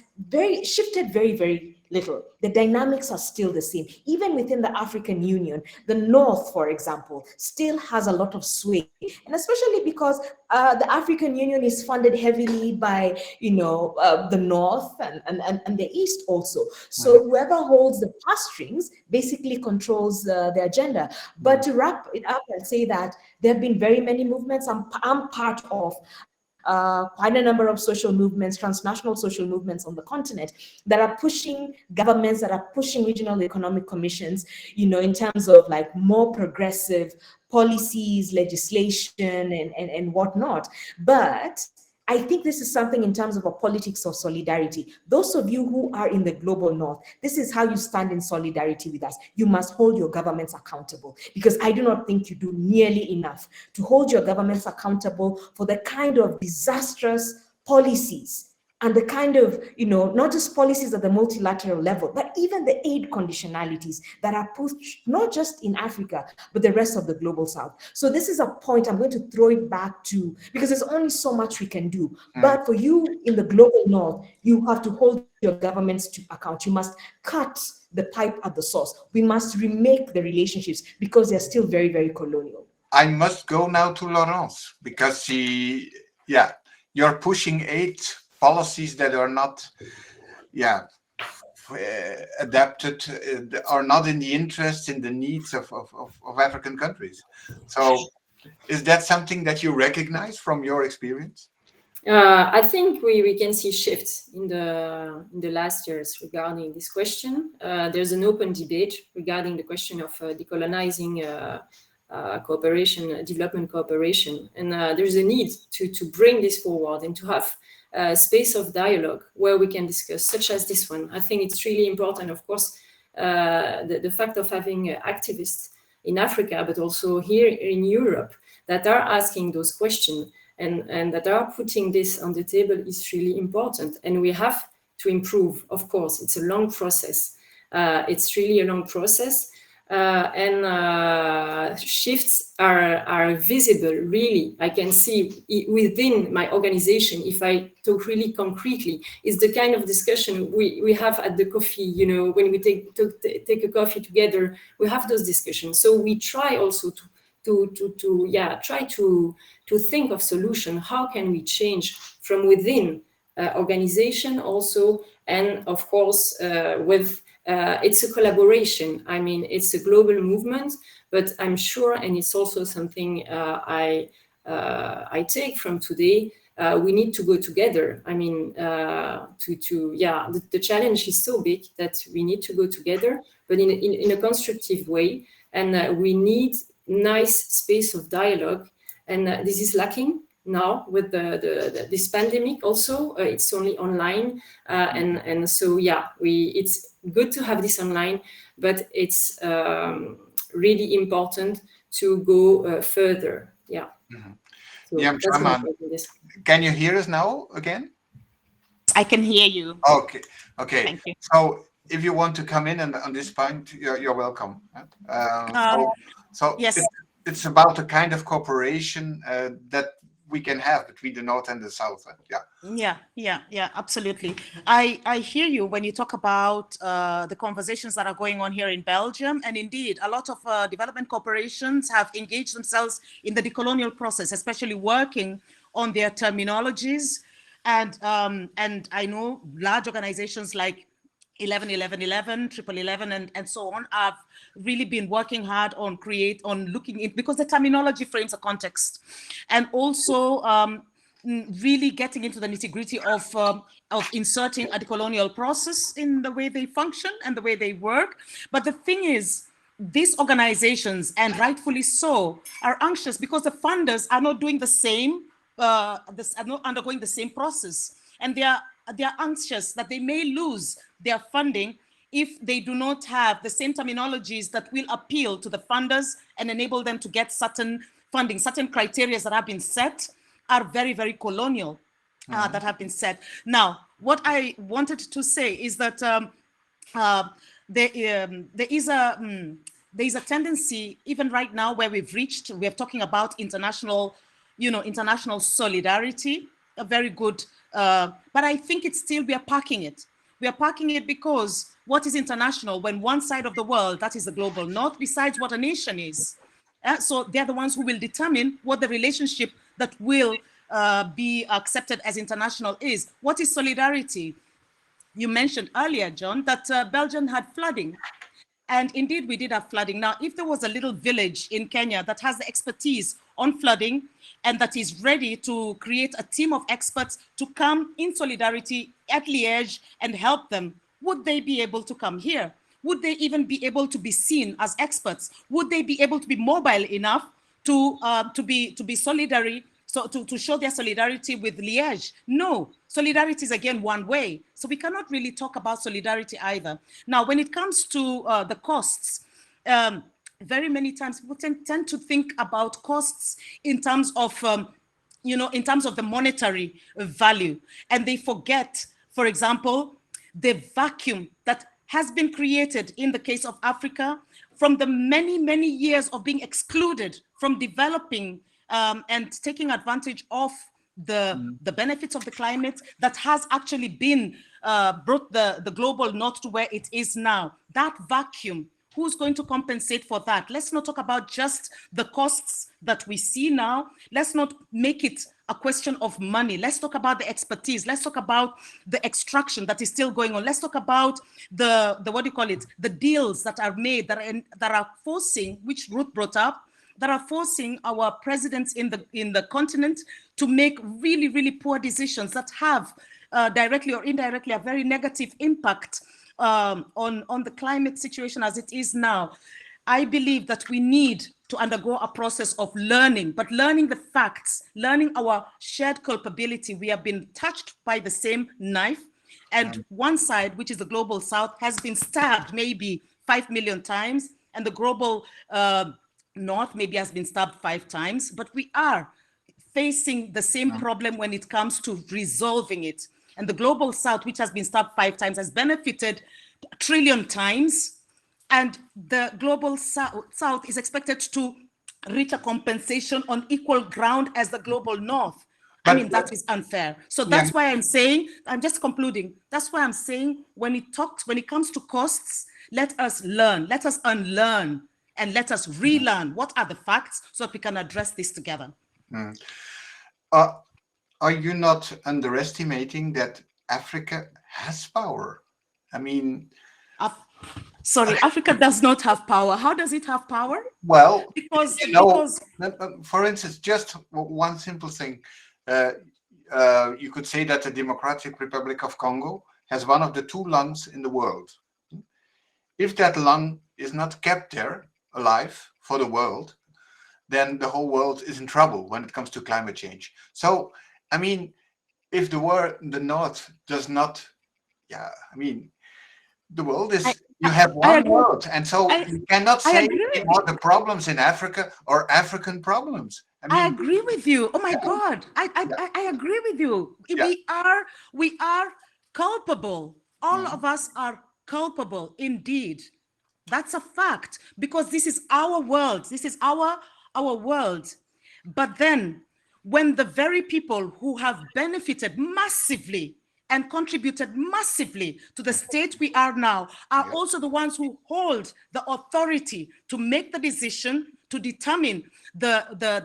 shifted very, very little. The dynamics are still the same. Even within the African Union, the North, for example, still has a lot of sway. And especially because the African Union is funded heavily by, the North and the East also. So whoever holds the purse strings basically controls the agenda. But to wrap it up and say that there have been very many movements. I'm part of quite a number of social movements, transnational social movements on the continent that are pushing governments, that are pushing regional economic commissions, in terms of like more progressive policies, legislation, and whatnot. But I think this is something in terms of a politics of solidarity. Those of you who are in the global North, this is how you stand in solidarity with us. You must hold your governments accountable, because I do not think you do nearly enough to hold your governments accountable for the kind of disastrous policies and the kind of, not just policies at the multilateral level, but even the aid conditionalities that are pushed, not just in Africa, but the rest of the global South. So this is a point I'm going to throw it back to, because there's only so much we can do. But for you in the global North, you have to hold your governments to account. You must cut the pipe at the source. We must remake the relationships, because they're still very, very colonial. I must go now to Laurence, because you're pushing 8 policies that are not, adapted, are not in the interest, in the needs of African countries. So, is that something that you recognize from your experience? I think we can see shifts in the last years regarding this question. There's an open debate regarding the question of decolonizing cooperation, development cooperation, and there's a need to bring this forward and to have space of dialogue where we can discuss, such as this one. I think it's really important, of course, the fact of having activists in Africa, but also here in Europe, that are asking those questions and that are putting this on the table is really important. And we have to improve, of course. It's a long process. It's really a long process. And shifts are visible, really. I can see within my organization, if I talk really concretely, is the kind of discussion we have at the coffee, when we take a coffee together, we have those discussions. So we try also to think of solution. How can we change from within organization also, and of course with it's a collaboration. I mean, it's a global movement, but I'm sure, and it's also something I take from today. We need to go together. I mean, the challenge is so big that we need to go together, but in a constructive way, and we need nice space of dialogue, and this is lacking now with this pandemic. Also, it's only online, and so it's good to have this online, but it's really important to go further. So can you hear us now again? I can hear you. Okay. Thank you. So if you want to come in and on this point, you're welcome. So yes, it's about the kind of cooperation that we can have between the North and the South. Yeah, absolutely. I hear you when you talk about the conversations that are going on here in Belgium, and indeed a lot of development corporations have engaged themselves in the decolonial process, especially working on their terminologies, and I know large organizations like 11, 11, and so on have really been working hard on looking in, because the terminology frames a context, and also really getting into the nitty-gritty of inserting a decolonial process in the way they function and the way they work. But the thing is, these organizations, and rightfully so, are anxious because the funders are not doing the same, are not undergoing the same process, and they are anxious that they may lose their funding if they do not have the same terminologies that will appeal to the funders and enable them to get certain funding. Certain criteria that have been set are very, very colonial, that have been set. Now, what I wanted to say is that there is a tendency, even right now, where we're talking about international solidarity, a very good, but I think it's still, we are parking it. We are parking it because what is international when one side of the world, that is the global North, decides what a nation is? So they're the ones who will determine what the relationship that will be accepted as international is. What is solidarity? You mentioned earlier, John, that Belgium had flooding. And indeed, we did have flooding. Now, if there was a little village in Kenya that has the expertise on flooding and that is ready to create a team of experts to come in solidarity at Liège and help them, would they be able to come here? Would they even be able to be seen as experts? Would they be able to be mobile enough to be solidary, so to show their solidarity with Liège? No, solidarity is again one way. So we cannot really talk about solidarity either. Now, when it comes to the costs, very many times people tend to think about costs in terms of, in terms of the monetary value, and they forget, for example, the vacuum that has been created in the case of Africa from the many, many years of being excluded from developing and taking advantage of the benefits of the climate that has actually been brought the global North to where it is now. That vacuum, who's going to compensate for that? Let's not talk about just the costs that we see now. Let's not make it a question of money. Let's talk about the expertise. Let's talk about the extraction that is still going on. Let's talk about the what do you call it? The deals that are made that are forcing, which Ruth brought up, that are forcing our presidents in the continent to make really, really poor decisions that have directly or indirectly a very negative impact on the climate situation as it is now. I believe that we need to undergo a process of learning, but learning the facts, learning our shared culpability. We have been touched by the same knife, and one side, which is the global South, has been stabbed maybe 5 million times, and the global North maybe has been stabbed 5 times, but we are facing the same problem when it comes to resolving it. And the global South, which has been stabbed 5 times, has benefited 1 trillion times. And the global South is expected to reach a compensation on equal ground as the global North. I mean, that is unfair. So that's why I'm saying, I'm just concluding. That's why I'm saying when it comes to costs, let us learn, let us unlearn, and let us relearn what are the facts so that we can address this together. Are you not underestimating that Africa has power? I mean, sorry, Africa does not have power. How does it have power? Well, because for instance, just one simple thing. You could say that the Democratic Republic of Congo has one of the 2 lungs in the world. If that lung is not kept there alive for the world, then the whole world is in trouble when it comes to climate change. So, I mean, if the North does not, I mean, the world is, you have one world. And so you cannot say what the problems in Africa are African problems. I mean, I agree with you. Oh my God. I agree with you. We are culpable. All of us are culpable, indeed. That's a fact, because this is our world. This is our world. But then, when the very people who have benefited massively and contributed massively to the state we are now are also the ones who hold the authority to make the decision, to determine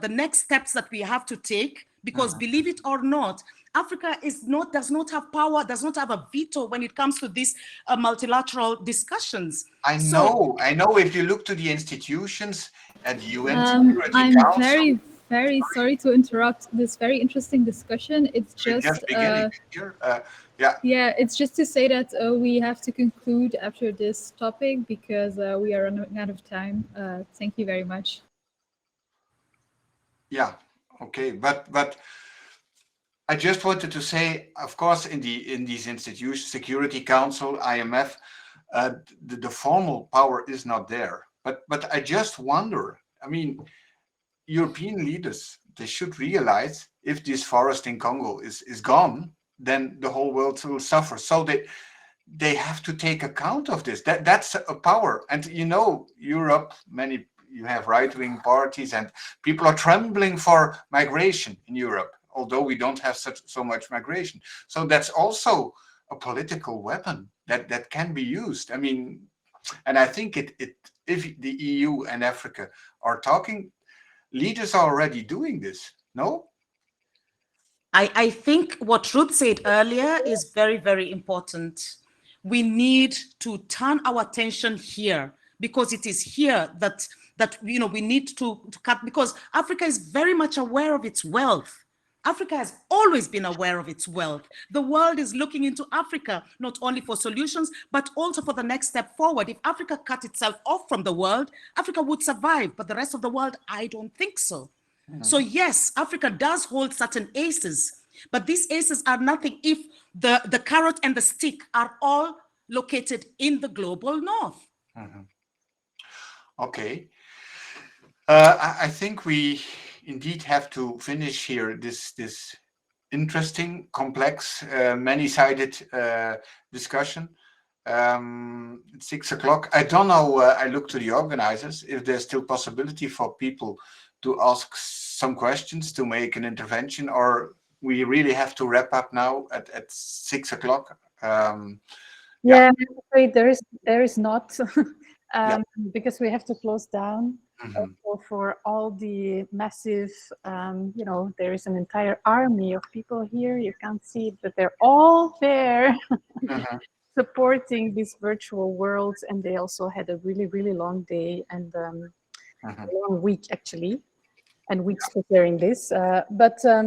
the next steps that we have to take, because believe it or not, Africa does not have power, does not have a veto when it comes to these multilateral discussions. I know. If you look to the institutions at the UN Security I'm Council, very sorry to interrupt this very interesting discussion. It's just beginning here. yeah, it's just to say that we have to conclude after this topic because we are running out of time. Thank you very much. Yeah. Okay. But I just wanted to say, of course, in these institutions, Security Council, IMF, the formal power is not there. But I just wonder. I mean, European leaders, they should realize if this forest in Congo is gone, then the whole world will suffer. So they have to take account of this. That's a power. And Europe, you have right-wing parties and people are trembling for migration in Europe, although we don't have so much migration. So that's also a political weapon that can be used. I mean, and I think if the EU and Africa are talking, leaders are already doing this, no? I think what Ruth said earlier is very, very important. We need to turn our attention here, because it is here that we need to cut, because Africa is very much aware of its wealth. Africa has always been aware of its wealth. The world is looking into Africa, not only for solutions, but also for the next step forward. If Africa cut itself off from the world, Africa would survive, but the rest of the world, I don't think so. So yes, Africa does hold certain aces, but these aces are nothing if the carrot and the stick are all located in the global north. Okay. I think we indeed have to finish here this interesting, complex, many-sided discussion. It's 6 o'clock. I don't know, I look to the organizers, if there's still possibility for people to ask some questions, to make an intervention, or we really have to wrap up now at 6 o'clock. Yeah, I'm afraid there is not, because we have to close down. Also for all the massive, there is an entire army of people here. You can't see it, but they're all there supporting this virtual world. And they also had a really, really long day and a long week, actually, and weeks preparing this.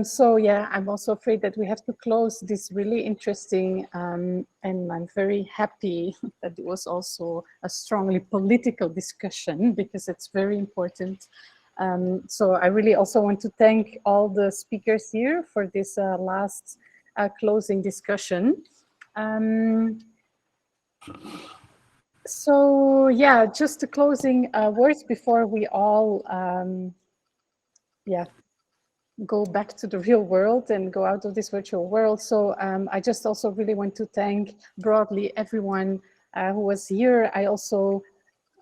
So yeah, I'm also afraid that we have to close this really interesting, and I'm very happy that it was also a strongly political discussion, because it's very important. So I really also want to thank all the speakers here for this last closing discussion. So yeah, just the closing words before we all go back to the real world and go out of this virtual world. So I just also really want to thank broadly everyone who was here. I also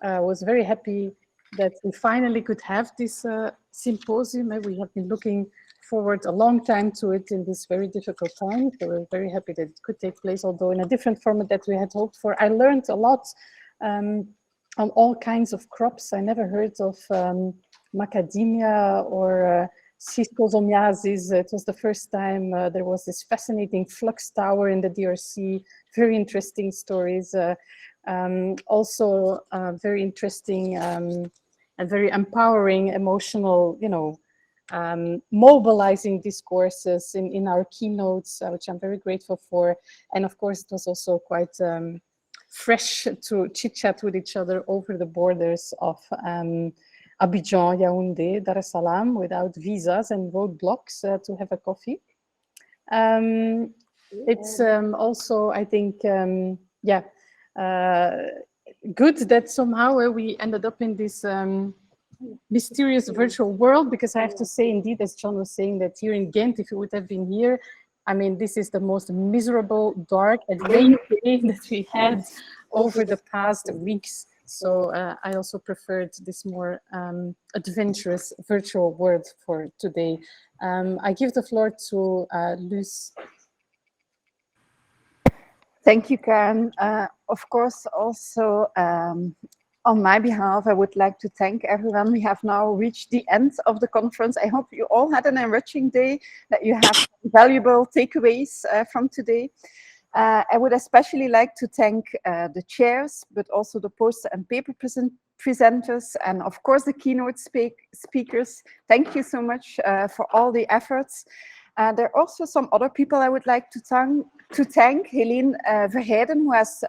was very happy that we finally could have this symposium. We have been looking forward a long time to it in this very difficult time. So we're very happy that it could take place, although in a different format that we had hoped for. I learned a lot on all kinds of crops. I never heard of macadamia or schistosomiasis. It was the first time there was this fascinating flux tower in the DRC. Very interesting stories. Also very interesting and very empowering, emotional, mobilizing discourses in our keynotes, which I'm very grateful for. And of course, it was also quite fresh to chit-chat with each other over the borders of Abidjan, Yaoundé, Dar es Salaam, without visas and roadblocks to have a coffee. It's also, I think, good that somehow we ended up in this mysterious virtual world, because I have to say, indeed, as John was saying, that here in Ghent, if you would have been here, I mean, this is the most miserable, dark, and rainy day that we had over the past weeks. So I also preferred this more adventurous virtual word for today. I give the floor to Luce. Thank you, Karen. Of course, also on my behalf, I would like to thank everyone. We have now reached the end of the conference. I hope you all had an enriching day, that you have valuable takeaways from today. I would especially like to thank the chairs, but also the poster and paper presenters, and of course the keynote speakers. Thank you so much for all the efforts. There are also some other people I would like to thank. Helene Verheiden, who has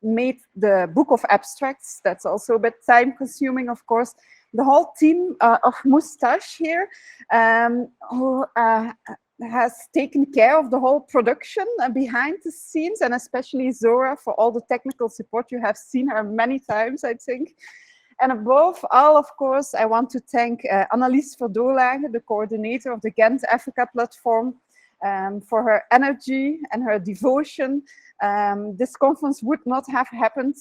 made the book of abstracts. That's also a bit time consuming, of course. The whole team of Moustache here, who has taken care of the whole production behind the scenes, and especially Zora for all the technical support. You have seen her many times, I think. And above all, of course, I want to thank Annelies Verdolage, the coordinator of the Ghent Africa platform, for her energy and her devotion. This conference would not have happened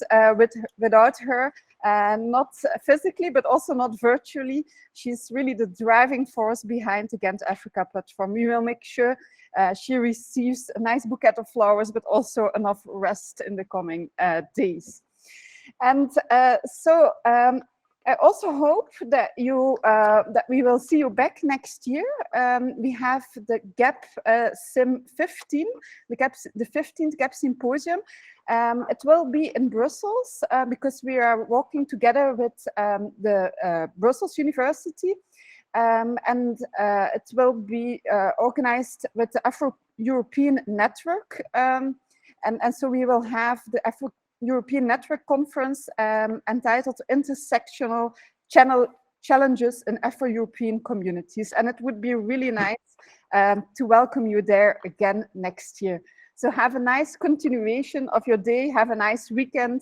without her, not physically, but also not virtually. She's really the driving force behind the Ghent Africa platform. We will make sure she receives a nice bouquet of flowers, but also enough rest in the coming days. And I also hope that that we will see you back next year. We have the GAPSYM14, the 15th GAP Symposium. It will be in Brussels because we are working together with the Brussels University, and it will be organized with the Afro-European Network, and so we will have the Afro-European Network Conference entitled Intersectional Challenges in Afro-European Communities. And it would be really nice to welcome you there again next year. So have a nice continuation of your day, have a nice weekend,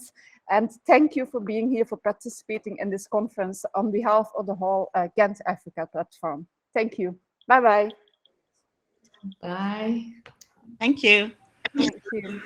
and thank you for being here, for participating in this conference on behalf of the whole Ghent Africa platform. Thank you. Bye-bye. Bye. Thank you. Thank you.